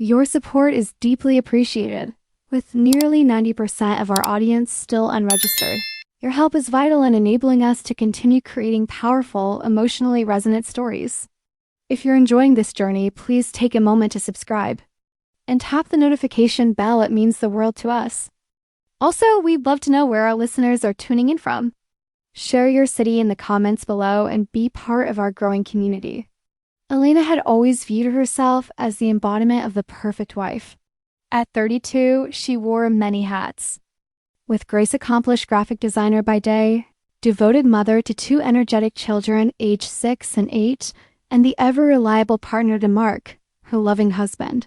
Your support is deeply appreciated, with nearly 90% of our audience still unregistered. Your help is vital in enabling us to continue creating powerful, emotionally resonant stories. If you're enjoying this journey, please take a moment to subscribe and tap the notification bell. It means the world to us. Also, we'd love to know where our listeners are tuning in from. Share your city in the comments below and be part of our growing community. Elena had always viewed herself as the embodiment of the perfect wife. At 32, she wore many hats. With Grace, accomplished graphic designer by day, devoted mother to two energetic children aged 6 and 8, and the ever-reliable partner to Mark, her loving husband.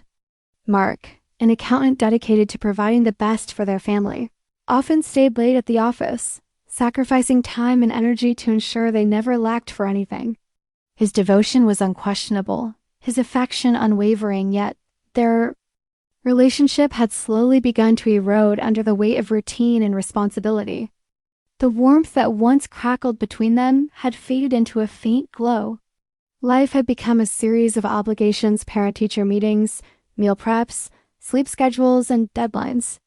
Mark, an accountant dedicated to providing the best for their family, often stayed late at the office, sacrificing time and energy to ensure they never lacked for anything. His devotion was unquestionable, his affection unwavering, yet their relationship had slowly begun to erode under the weight of routine and responsibility. The warmth that once crackled between them had faded into a faint glow. Life had become a series of obligations: parent-teacher meetings, meal preps, sleep schedules, and deadlines.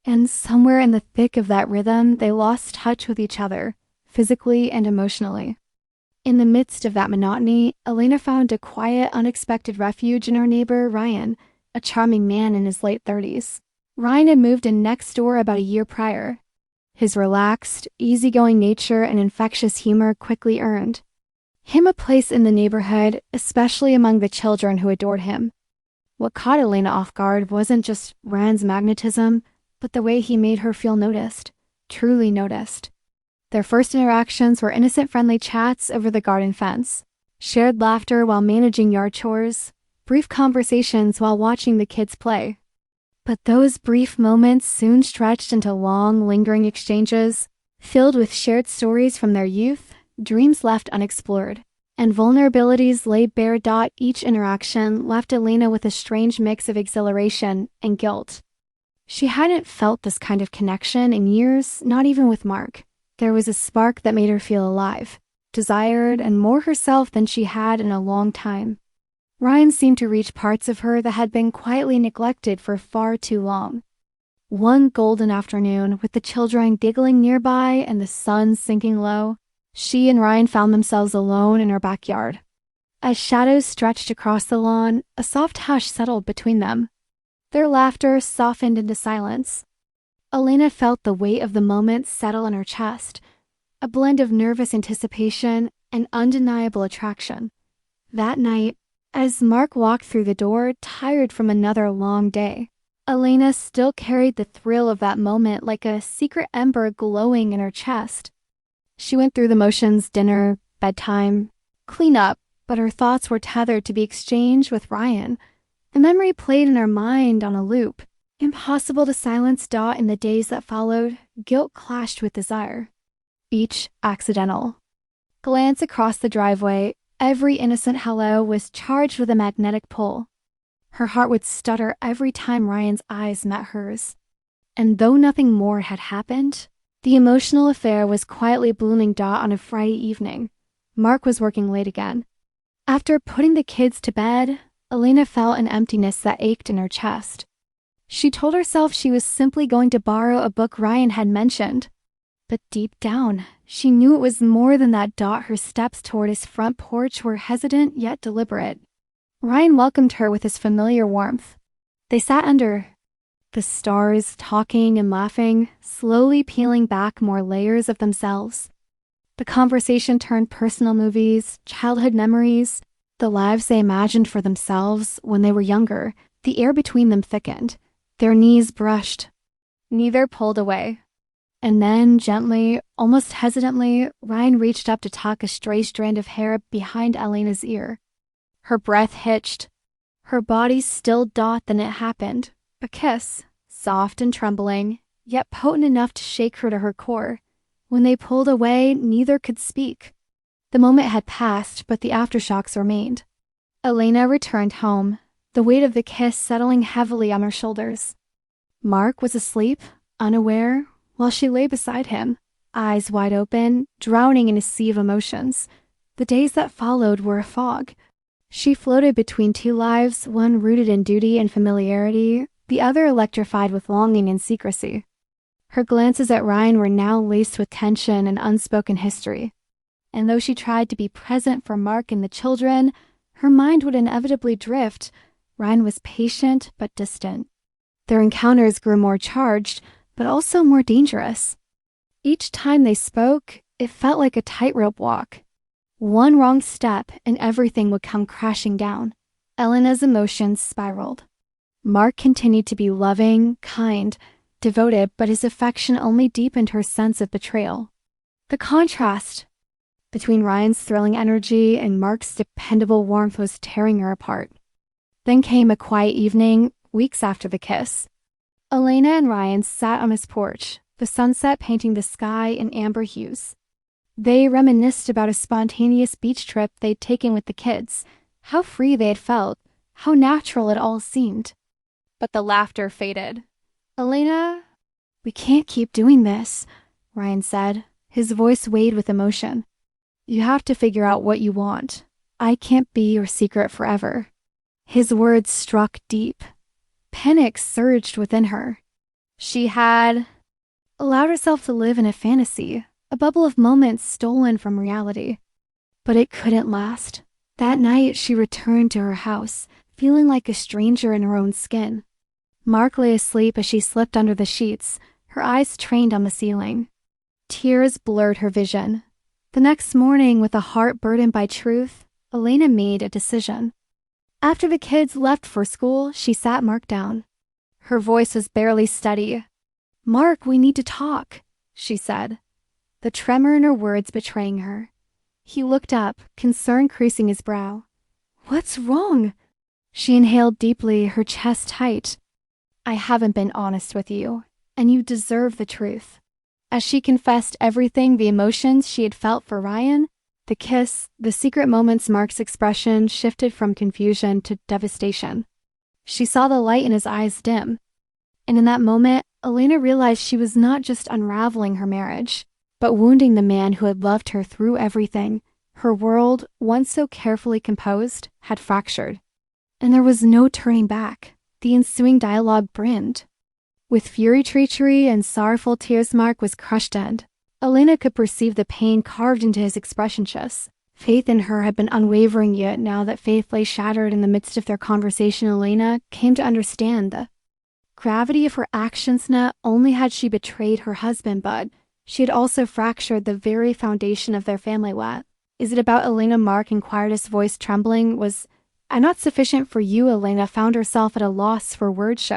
And somewhere in the thick of that rhythm, they lost touch with each other, physically and emotionally. In the midst of that monotony, Elena found a quiet, unexpected refuge in her neighbor, Ryan, a charming man in his late 30s. Ryan had moved in next door about a year prior. His relaxed, easygoing nature and infectious humor quickly earned him a place in the neighborhood, especially among the children who adored him. What caught Elena off guard wasn't just Ryan's magnetism, but the way he made her feel noticed, truly noticed. Their first interactions were innocent, friendly chats over the garden fence, shared laughter while managing yard chores, brief conversations while watching the kids play. But those brief moments soon stretched into long, lingering exchanges, filled with shared stories from their youth, dreams left unexplored, and vulnerabilities laid bare. Each interaction left Elena with a strange mix of exhilaration and guilt. She hadn't felt this kind of connection in years, not even with Mark. There was a spark that made her feel alive, desired, and more herself than she had in a long time. Ryan seemed to reach parts of her that had been quietly neglected for far too long. One golden afternoon, with the children giggling nearby and the sun sinking low, she and Ryan found themselves alone in her backyard. As shadows stretched across the lawn, a soft hush settled between them. Their laughter softened into silence. Elena felt the weight of the moment settle in her chest, a blend of nervous anticipation and undeniable attraction. That night, as Mark walked through the door, tired from another long day, Elena still carried the thrill of that moment like a secret ember glowing in her chest. She went through the motions: dinner, bedtime, cleanup, but her thoughts were tethered to the exchange with Ryan. The memory played in her mind on a loop. Impossible to silence. In the days that followed, guilt clashed with desire, each accidental. Glance across the driveway, every innocent hello was charged with a magnetic pull. Her heart would stutter every time Ryan's eyes met hers. And though nothing more had happened, the emotional affair was quietly blooming. On a Friday evening, Mark was working late again. After putting the kids to bed, Elena felt an emptiness that ached in her chest. She told herself she was simply going to borrow a book Ryan had mentioned. But deep down, she knew it was more than that. Her steps toward his front porch were hesitant yet deliberate. Ryan welcomed her with his familiar warmth. They sat under the stars, talking and laughing, slowly peeling back more layers of themselves. The conversation turned personal: movies, childhood memories, the lives they imagined for themselves when they were younger. The air between them thickened. Their knees brushed. Neither pulled away. And then, gently, almost hesitantly, Ryan reached up to tuck a stray strand of hair behind Elena's ear. Her breath hitched. Her body still. Then it happened. A kiss, soft and trembling, yet potent enough to shake her to her core. When they pulled away, neither could speak. The moment had passed, but the aftershocks remained. Elena returned home, the weight of the kiss settling heavily on her shoulders. Mark was asleep, unaware, while she lay beside him, eyes wide open, drowning in a sea of emotions. The days that followed were a fog. She floated between two lives, one rooted in duty and familiarity, the other electrified with longing and secrecy. Her glances at Ryan were now laced with tension and unspoken history. And though she tried to be present for Mark and the children, her mind would inevitably drift. Ryan was patient but distant. Their encounters grew more charged, but also more dangerous. Each time they spoke, it felt like a tightrope walk. One wrong step and everything would come crashing down. Elena's emotions spiraled. Mark continued to be loving, kind, devoted, but his affection only deepened her sense of betrayal. The contrast between Ryan's thrilling energy and Mark's dependable warmth was tearing her apart. Then came a quiet evening, weeks after the kiss. Elena and Ryan sat on his porch, the sunset painting the sky in amber hues. They reminisced about a spontaneous beach trip they'd taken with the kids, how free they had felt, how natural it all seemed. But the laughter faded. "Elena, we can't keep doing this," Ryan said, his voice weighed with emotion. "You have to figure out what you want. I can't be your secret forever." His words struck deep. Panic surged within her. She had allowed herself to live in a fantasy, a bubble of moments stolen from reality. But it couldn't last. That night, she returned to her house, feeling like a stranger in her own skin. Mark lay asleep as she slipped under the sheets, her eyes trained on the ceiling. Tears blurred her vision. The next morning, with a heart burdened by truth, Elena made a decision. After the kids left for school, she sat Mark down. Her voice was barely steady. "Mark, we need to talk," she said, the tremor in her words betraying her. He looked up, concern creasing his brow. "What's wrong?" She inhaled deeply, her chest tight. "I haven't been honest with you, and you deserve the truth." As she confessed everything, the emotions she had felt for Ryan, the kiss, the secret moments, Mark's expression shifted from confusion to devastation. She saw the light in his eyes dim. And in that moment, Elena realized she was not just unraveling her marriage, but wounding the man who had loved her through everything. Her world, once so carefully composed, had fractured. And there was no turning back. The ensuing dialogue brimmed. With fury, treachery, and sorrowful tears, Mark was crushed end. Elena could perceive the pain carved into his expression shifts. Faith in her had been unwavering, yet now that faith lay shattered in the midst of their conversation, Elena came to understand the gravity of her actions. Not only had she betrayed her husband, but she had also fractured the very foundation of their family. "What is it about Elena?" Mark inquired, his voice trembling. "Was I not sufficient for you?" Elena found herself at a loss for words.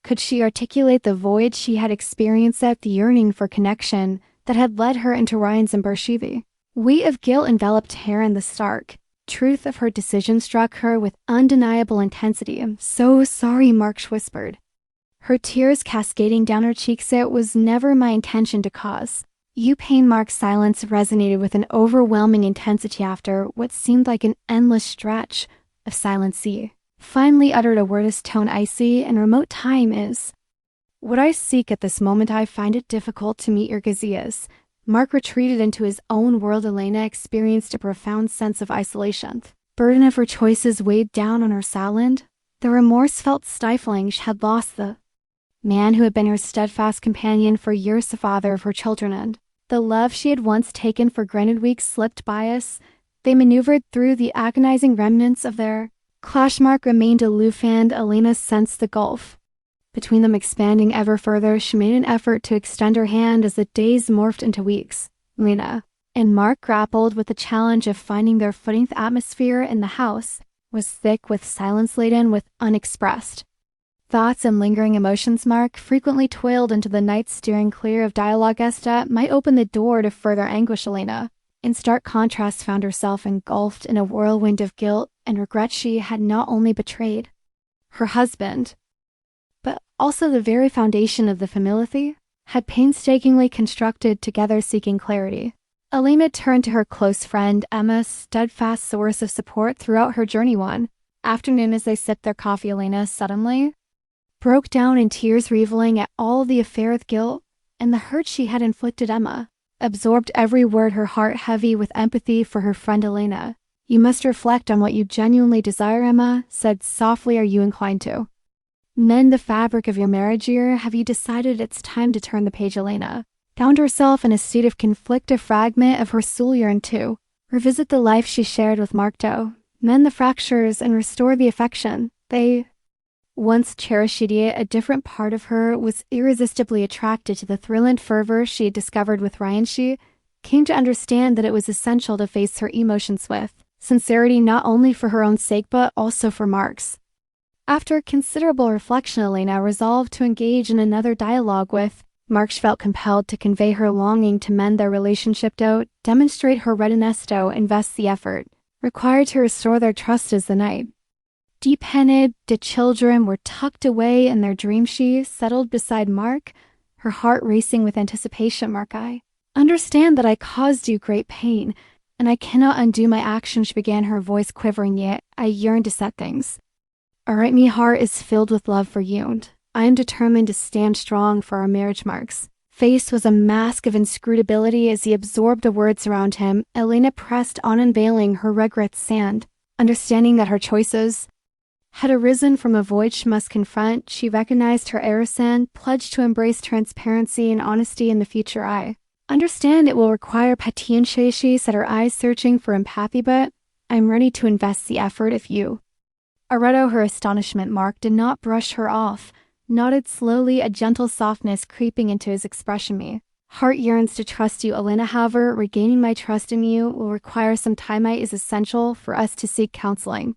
Could she articulate the void she had experienced, the yearning for connection that had led her into Ryan's and Bershevi? Weight of guilt enveloped her, and the stark truth of her decision struck her with undeniable intensity. "I'm so sorry," Mark whispered, her tears cascading down her cheeks. "It was never my intention to cause you pain." Mark's silence resonated with an overwhelming intensity after what seemed like an endless stretch of silent sea. Finally uttered a word, his tone icy. "And remote time is what I seek at this moment. I find it difficult to meet your gazeas." Mark retreated into his own world. Elena experienced a profound sense of isolation. The burden of her choices weighed down on her silent. The remorse felt stifling. She had lost the man who had been her steadfast companion for years, the father of her children, and the love she had once taken for granted. Weeks slipped by us. They maneuvered through the agonizing remnants of their clash. Mark remained aloof, and Elena sensed the gulf between them expanding ever further. She made an effort to extend her hand as the days morphed into weeks. Elena and Mark grappled with the challenge of finding their footing. The atmosphere in the house was thick with silence, laden with unexpressed thoughts and lingering emotions. Mark frequently toiled into the night, steering clear of dialogue that might open the door to further anguish. Elena, in stark contrast, found herself engulfed in a whirlwind of guilt and regret. She had not only betrayed her husband, but also the very foundation of the family had painstakingly constructed together. Seeking clarity, Elena turned to her close friend Emma, steadfast source of support throughout her journey. One afternoon, as they sipped their coffee, Elena suddenly broke down in tears, reveling at all the affair with guilt and the hurt she had inflicted. Emma absorbed every word, her heart heavy with empathy for her friend. "Elena, You must reflect on what you genuinely desire, Emma said softly. Are you inclined to mend the fabric of your marriage year? Have you decided it's time to turn the page? Elena found herself in a state of conflict. A fragment of her soul yearned to revisit the life she shared with Mark Doe, mend the fractures and restore the affection they once cherished. Yet a different part of her was irresistibly attracted to the thrill and fervor she had discovered with Ryan. She came to understand that it was essential to face her emotions with sincerity, not only for her own sake but also for Mark's. After considerable reflection, Elena resolved to engage in another dialogue with Mark. She felt compelled to convey her longing to mend their relationship, to demonstrate her readiness to invest the effort required to restore their trust as the night deepened. The children were tucked away in their dream. She settled beside Mark, her heart racing with anticipation. Mark, I understand that I caused you great pain, and I cannot undo my actions, she began, her voice quivering. Yet I yearn to set things all right. My heart is filled with love for you, and I am determined to stand strong for our marriage. Mark's face was a mask of inscrutability as he absorbed the words around him. Elena pressed on, unveiling her regrets and understanding that her choices had arisen from a void she must confront. She recognized her errors and pledged to embrace transparency and honesty in the future. I understand it will require patience, she said, her eyes searching for empathy, but I'm ready to invest the effort if you are. Her astonishment. Mark did not brush her off, nodded slowly, a gentle softness creeping into his expression. My heart yearns to trust you, Elena. However, regaining my trust in you will require some time. It is essential for us to seek counseling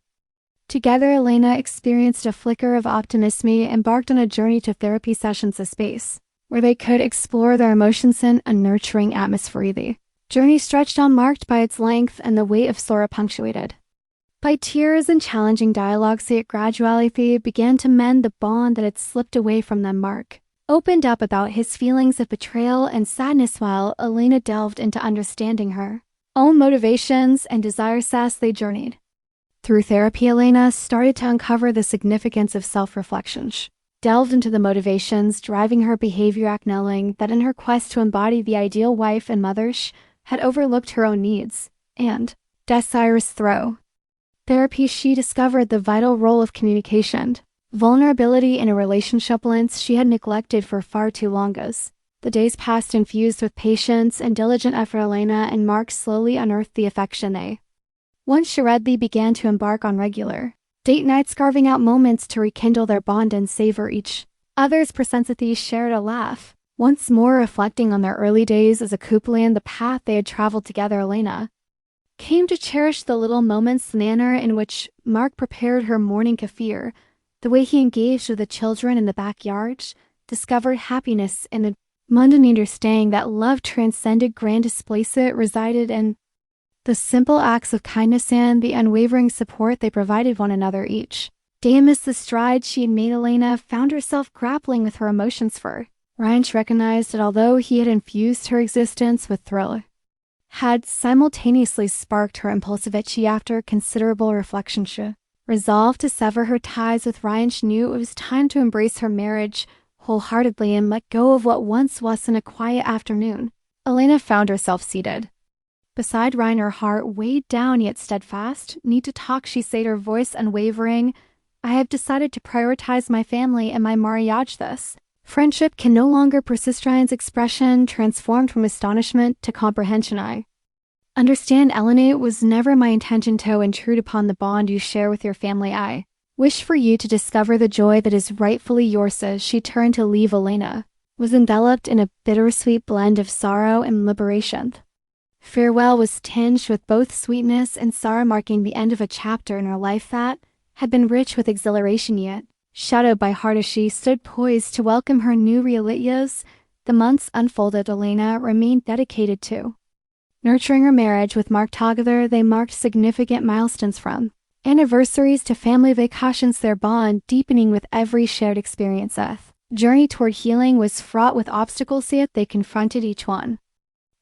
together. Elena experienced a flicker of optimism, embarked on a journey to therapy sessions, a space where they could explore their emotions in a nurturing atmosphere. The journey stretched on, marked by its length and the weight of sorrow, punctuated by tears and challenging dialogues. It gradually began to mend the bond that had slipped away from them. Mark opened up about his feelings of betrayal and sadness, while Elena delved into understanding her own motivations and desires. As they journeyed through therapy, Elena started to uncover the significance of self-reflection. She delved into the motivations driving her behavior, acknowledging that in her quest to embody the ideal wife and mother, she had overlooked her own needs and desires. Through therapy, she discovered the vital role of communication, vulnerability in a relationship, balance she had neglected for far too long. As the days passed, infused with patience and diligent effort, Elena and Mark slowly unearthed the affection they once shared. They began to embark on regular date nights, carving out moments to rekindle their bond and savor each other's presence. They shared a laugh, once more reflecting on their early days as a couple and the path they had traveled together. Elena came to cherish the little moments, the manner in which Mark prepared her morning kefir, the way he engaged with the children in the backyard, discovered happiness in the mundane, understanding that love transcended grand displays. It resided in the simple acts of kindness and the unwavering support they provided one another. Each day, amidst the strides she had made, Elena found herself grappling with her emotions for Ryan. She recognized that although he had infused her existence with thrill, had simultaneously sparked her impulsivity. After considerable reflection, she resolved to sever her ties with Ryan. She knew it was time to embrace her marriage wholeheartedly and let go of what once was. In a quiet afternoon, Elena found herself seated beside Ryan, her heart weighed down yet steadfast. Need to talk, she said, her voice unwavering. I have decided to prioritize my family and my marriage. This friendship can no longer persist. Ryan's expression transformed from astonishment to comprehension. I understand, Elena. It was never my intention to intrude upon the bond you share with your family. I wish for you to discover the joy that is rightfully yours. As she turned to leave, Elena was enveloped in a bittersweet blend of sorrow and liberation. Farewell was tinged with both sweetness and sorrow, marking the end of a chapter in her life that had been rich with exhilaration. Yet shadowed by heart, as she stood poised to welcome her new realities, the months unfolded. Elena remained dedicated to nurturing her marriage with Mark. Together they marked significant milestones, from anniversaries to family vacations, their bond deepening with every shared experience. The journey toward healing was fraught with obstacles, yet they confronted each one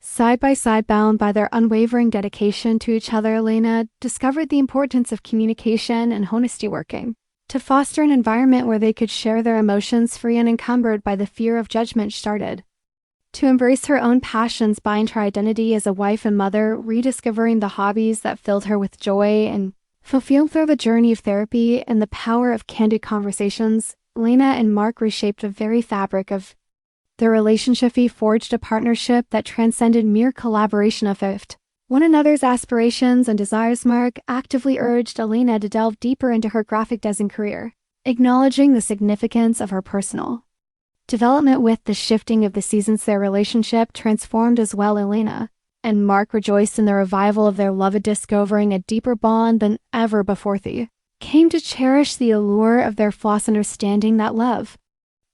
side by side, bound by their unwavering dedication to each other. Elena discovered the importance of communication and honesty, working to foster an environment where they could share their emotions free and unencumbered by the fear of judgment. Started To embrace her own passions, bind her identity as a wife and mother, rediscovering the hobbies that filled her with joy, and fulfilled through the journey of therapy and the power of candid conversations, Elena and Mark reshaped the very fabric of their relationship. He forged a partnership that transcended mere collaboration of one another's aspirations and desires. Mark actively urged Elena to delve deeper into her graphic design career, acknowledging the significance of her personal development. With the shifting of the seasons, their relationship transformed as well. Elena and Mark rejoiced in the revival of their love, discovering a deeper bond than ever before. They came to cherish the allure of their flaws, understanding that love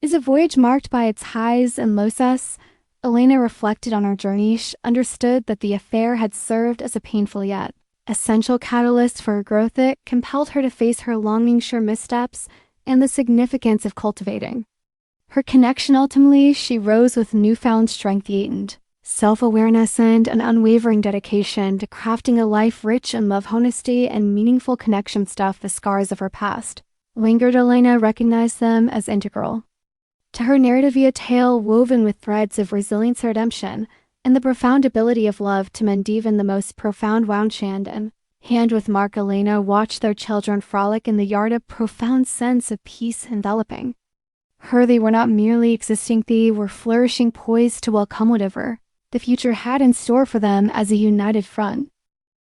is a voyage marked by its highs and lows. As Elena reflected on her journey, she understood that the affair had served as a painful yet essential catalyst for her growth. It compelled her to face her longing, sure missteps, and the significance of cultivating her connection. Ultimately, she rose with newfound strength and self-awareness and an unwavering dedication to crafting a life rich in love, honesty, and meaningful connection. Stuff the scars of her past lingered. Elena recognized them as integral to her narrative, a tale woven with threads of resilience, redemption, and the profound ability of love to mend even the most profound wound. Hand in hand with Mark, Elena watched their children frolic in the yard, a profound sense of peace enveloping her. They were not merely existing, they were flourishing, poised to welcome whatever the future had in store for them as a united front.